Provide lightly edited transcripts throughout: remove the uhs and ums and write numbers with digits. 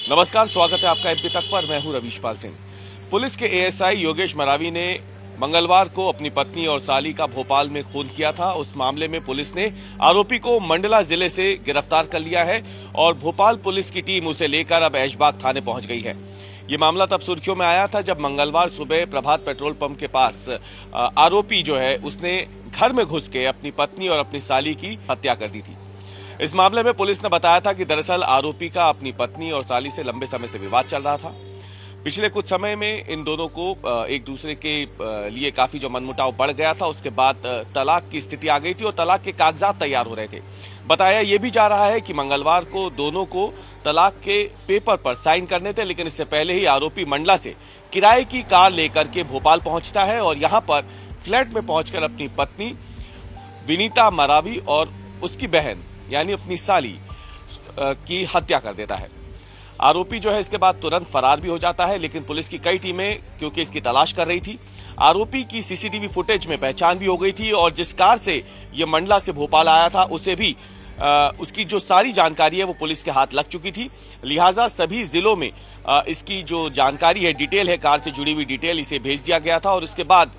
नमस्कार, स्वागत है आपका एमपी तक पर। मैं हूं रवीशपाल सिंह। पुलिस के एएसआई योगेश मरावी ने मंगलवार को अपनी पत्नी और साली का भोपाल में खून किया था। उस मामले में पुलिस ने आरोपी को मंडला जिले से गिरफ्तार कर लिया है और भोपाल पुलिस की टीम उसे लेकर अब ऐशबाग थाने पहुंच गई है। ये मामला तब सुर्खियों में आया था जब मंगलवार सुबह प्रभात पेट्रोल पंप के पास आरोपी जो है उसने घर में घुस के अपनी पत्नी और अपनी साली की हत्या कर दी थी। इस मामले में पुलिस ने बताया था कि दरअसल आरोपी का अपनी पत्नी और साली से लंबे समय से विवाद चल रहा था। पिछले कुछ समय में इन दोनों को एक दूसरे के लिए काफी जो मनमुटाव बढ़ गया था, उसके बाद तलाक की स्थिति आ गई थी और तलाक के कागजात तैयार हो रहे थे। बताया यह भी जा रहा है कि मंगलवार को दोनों को तलाक के पेपर पर साइन करने थे, लेकिन इससे पहले ही आरोपी मंडला से किराए की कार लेकर के भोपाल पहुंचता है और यहां पर फ्लैट में पहुंचकर अपनी पत्नी विनीता मरावी और उसकी बहन यानी अपनी साली की हत्या कर देता है। आरोपी जो है इसके बाद तुरंत फरार भी हो जाता है, लेकिन पुलिस की कई टीमें क्योंकि इसकी तलाश कर रही थी। आरोपी की सीसीटीवी फुटेज में पहचान भी हो गई थी और जिस कार से ये मंडला से भोपाल आया था उसे भी उसकी जो सारी जानकारी है वो पुलिस के हाथ लग चुकी थी। लिहाजा सभी जिलों में इसकी जो जानकारी है, डिटेल है, कार से जुड़ी हुई डिटेल, इसे भेज दिया गया था और उसके बाद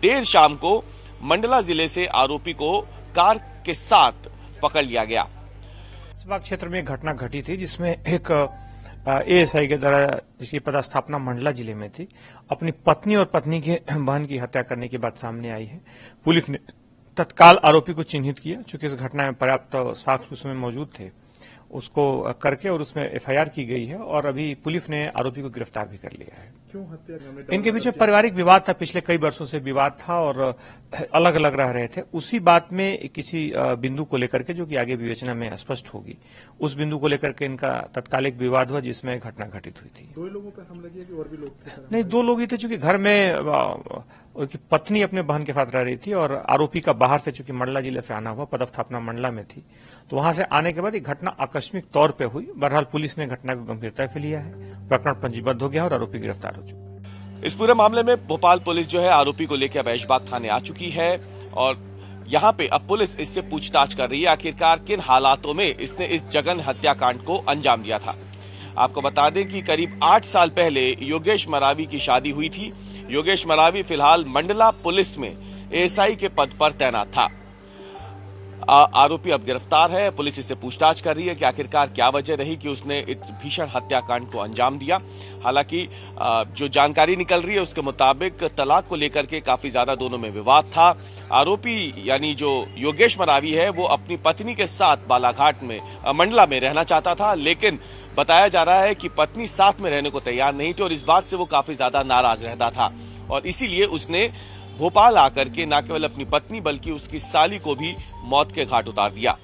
देर शाम को मंडला जिले से आरोपी को कार के साथ पकड़ लिया गया। ऐशबाग क्षेत्र में एक घटना घटी थी जिसमें एक एएसआई के द्वारा, जिसकी पदस्थापना मंडला जिले में थी, अपनी पत्नी और पत्नी के बहन की हत्या करने की बात सामने आई है। पुलिस ने तत्काल आरोपी को चिन्हित किया। चूंकि इस घटना में पर्याप्त साक्ष्य उसमें मौजूद थे, उसको करके और उसमें एफआईआर की गई है और अभी पुलिस ने आरोपी को गिरफ्तार भी कर लिया है। क्यों हत्या? इनके बीच में पारिवारिक विवाद था, पिछले कई वर्षों से विवाद था और अलग अलग रह रहे थे। उसी बात में किसी बिंदु को लेकर के, जो कि आगे विवेचना में स्पष्ट होगी, उस बिंदु को लेकर के इनका तत्कालिक विवाद हुआ जिसमें घटना घटित हुई थी। 2 लोगों पर हमला किया कि और भी लोग थे? नहीं, 2 लोग ही थे। चूंकि घर में उनकी पत्नी अपने बहन के साथ रह रही थी और आरोपी का बाहर से, चूंकि मंडला जिले से आना हुआ, पदस्थापना मंडला में थी, तो वहां से आने के बाद एक घटना आकस्मिक तौर पर हुई। बहरहाल पुलिस ने घटना को गंभीरता से लिया है, प्रकरण पंजीबद्ध हो गया और आरोपी गिरफ्तार हो चुका है। इस पूरे मामले में भोपाल पुलिस जो है आरोपी को लेकर अब ऐशबाग थाने आ चुकी है और यहाँ पे अब पुलिस इससे पूछताछ कर रही है आखिरकार किन हालातों में इसने इस जघन्य हत्याकांड को अंजाम दिया था। आपको बता दें कि करीब 8 साल पहले योगेश मरावी की शादी हुई थी। योगेश मरावी फिलहाल मंडला पुलिस में एएसआई के पद पर तैनात था। आरोपी अब गिरफ्तार है। पुलिस इससे पूछताछ कर रही है कि आखिरकार क्या वजह रही कि उसने इस भीषण हत्याकांड को अंजाम दिया। हालांकि जो जानकारी निकल रही है उसके मुताबिक तलाक को लेकर के काफी ज्यादा दोनों में विवाद था। आरोपी यानी जो योगेश मरावी है वो अपनी पत्नी के साथ बालाघाट में मंडला में रहना चाहता था, लेकिन बताया जा रहा है कि पत्नी साथ में रहने को तैयार नहीं थी और इस बात से वो काफी ज्यादा नाराज रहता था और इसीलिए उसने भोपाल आकर के न केवल अपनी पत्नी बल्कि उसकी साली को भी मौत के घाट उतार दिया।